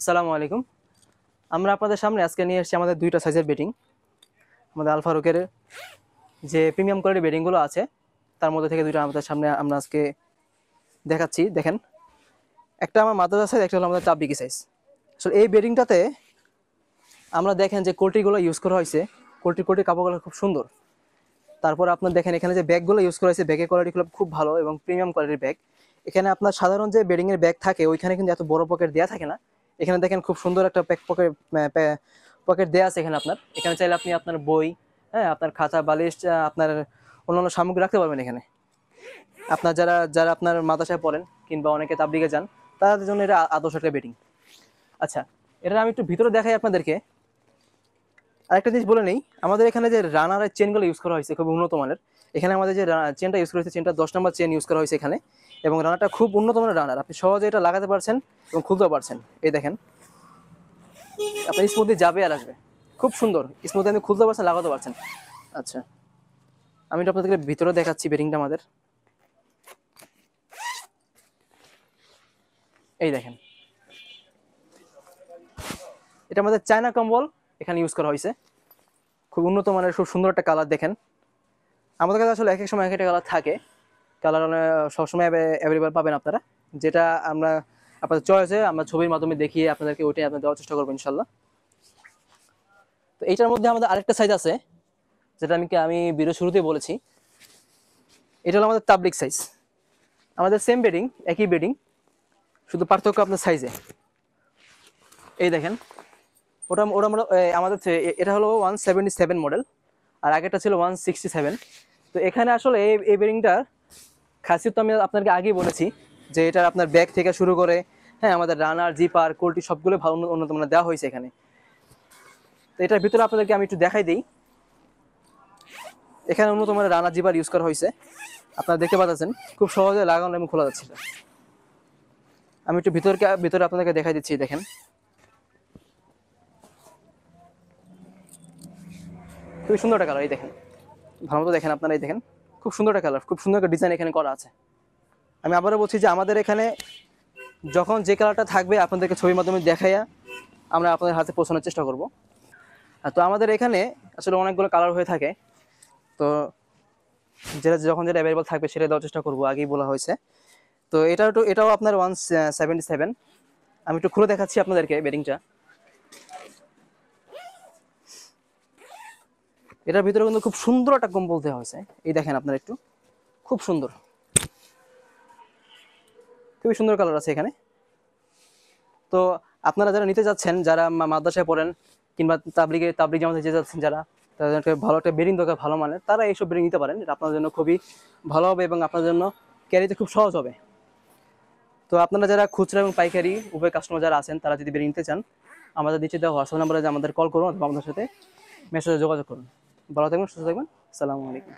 আসসালামু আলাইকুম। আমরা আপনাদের সামনে আজকে নিয়ে এসেছি আমাদের দুইটা সাইজের বেডিং। আমাদের আল ফারুকের যে প্রিমিয়াম কোয়ালিটি বেডিংগুলো আছে তার মধ্যে থেকে দুইটা আমাদের সামনে আমরা আজকে দেখাচ্ছি। দেখেন, একটা আমার মাদ্রাসা সাইজ, একটা হলো আমাদের তাবলিগি সাইজ। আসলে এই বেডিংটাতে আমরা দেখেন যে কোয়ালিটিগুলো ইউজ করা হয়েছে, কোয়ালিটি কাপড়গুলো খুব সুন্দর। তারপর আপনার দেখেন এখানে যে ব্যাগগুলো ইউজ করা হয়েছে, ব্যাগের কোয়ালিটিগুলো খুব ভালো এবং প্রিমিয়াম কোয়ালিটির ব্যাগ। এখানে আপনার সাধারণ যে বেডিংয়ের ব্যাগ থাকে ওইখানে কিন্তু এত বড় পকেট দেওয়া থাকে না। এখানে দেখেন খুব সুন্দর একটা পকেট দেওয়া আছে এখানে। এখানে চাইলে আপনি আপনার বই, হ্যাঁ, আপনার খাতা বালিশ, আপনার অন্যান্য সামগ্রী রাখতে পারবেন এখানে। আপনার যারা যারা আপনার মাদ্রাসায় পড়েন কিংবা অনেকে তাবলিগে যান তাদের জন্য এটা আদর্শ একটা বেডিং। আচ্ছা, এটা আমি একটু ভিতরে দেখাই আপনাদেরকে। আরেকটা জিনিস বলে নেই, আমাদের এখানে যে রানারের চেনগুলো ইউজ করা হয়েছে খুব উন্নত মানের। এখানে আমাদের যে চেনটা ইউজ করা হয়েছে, চেনটা 10 নম্বর চেন ইউজ করা হয়েছে এখানে। এবং রানারটা খুব উন্নত মানের রানার, আপনি সহজে এটা লাগাতে পারছেন এবং খুলতেও পারছেন। এই দেখেন, আপনার স্মুথলি যাবে আর আসবে, খুব সুন্দর স্মুথলি আপনি খুলতে পারছেন, লাগাতে পারছেন। আচ্ছা, আমি এটা আপনাদেরকে ভিতরে দেখাচ্ছি বেডিংটা আমাদের। এই দেখেন, এটা আমাদের চায়না কম্বল এখানে ইউজ করা হয়েছে, খুব উন্নত মানের, খুব সুন্দর একটা কালার। দেখেন, আমাদের কাছে আসলে এক এক সময় এক একটা কালার থাকে, কালার সবসময় অ্যাভেলেবেল পাবেন আপনারা। যেটা আমরা আপনাদের চয়েসে আমরা ছবির মাধ্যমে দেখিয়ে আপনাদেরকে ওইটাই আপনাদের দেওয়ার চেষ্টা করবো ইনশাল্লাহ। তো এইটার মধ্যে আমাদের আরেকটা সাইজ আছে, যেটা আমি ভিডিও শুরুতেই বলেছি। এটা হলো আমাদের তাবলিক সাইজ। আমাদের সেম বেডিং, একই বেডিং, শুধু পার্থক্য আপনার সাইজে। এই দেখেন, ওটা ওটা আমাদের এটা হলো 177 মডেল, আর আগেটা ছিল 167। তো এখানে আসলে এই বেডিংটার খাসিয়ত তো আমি আপনাকে আগেই বলেছি যে এটা আপনার ব্যাগ থেকে শুরু করে, হ্যাঁ, আমাদের রানার জিপার কোয়ালিটি সবগুলো ভালো উন্নত মানের দেওয়া হয়েছে এখানে। তো এটার ভিতরে আপনাদেরকে আমি একটু দেখাই দিই। এখানে উন্নত মানের রানার জিপার ইউজ করা হয়েছে, আপনারা দেখতে পাচ্ছেন, খুব সহজে লাগানো এবং খোলা যাচ্ছে। আমি একটু ভিতরে আপনাদেরকে দেখাই দিচ্ছি। দেখেন, খুবই সুন্দর একটা কালার। এই দেখেন, ভালো মতো দেখেন আপনারা। এই দেখেন, খুব সুন্দর একটা কালার, খুব সুন্দর একটা ডিজাইন এখানে করা আছে। আমি আবারও বলছি যে আমাদের এখানে যখন যে কালারটা থাকবে আপনাদেরকে ছবির মাধ্যমে দেখাইয়া আমরা আপনাদের হাতে পৌঁছানোর চেষ্টা করব। তো আমাদের এখানে আসলে অনেকগুলো কালার হয়ে থাকে, তো যেটা অ্যাভেলেবল থাকবে সেটা দেওয়ার চেষ্টা করবো, আগেই বলা হয়েছে। তো এটাও আপনার 177। আমি একটু খুলে দেখাচ্ছি আপনাদেরকে বেডিংটা। এটার ভিতরে কিন্তু খুব সুন্দর একটা কম্বল দেওয়া হয়েছে। এই দেখেন আপনারা একটু, খুব সুন্দর, খুবই সুন্দর কালার আছে এখানে। তো আপনারা যারা নিতে যাচ্ছেন, যারা মাদ্রাসায় পড়েন কিংবা তাবলিগ জামাতে যেতে যাচ্ছেন, যারা তাদেরকে ভালো একটা বেডিং দরকার, ভালো মানের, তারা এইসব বেডিং নিতে পারেন। এটা আপনাদের জন্য খুবই ভালো হবে এবং আপনাদের জন্য ক্যারিতে খুব সহজ হবে। তো আপনারা যারা খুচরা এবং পাইকারি উভয় কাস্টমার যারা আছেন, তারা যদি বেডিং নিতে চান, আমাদের নিচে দেওয়া হোয়াটসঅ্যাপ নাম্বারে আমাদের কল করুন অথবা আমাদের সাথে মেসেজে যোগাযোগ করুন। ভালো থাকবেন, সুস্থ থাকবেন। আসসালামু আলাইকুম।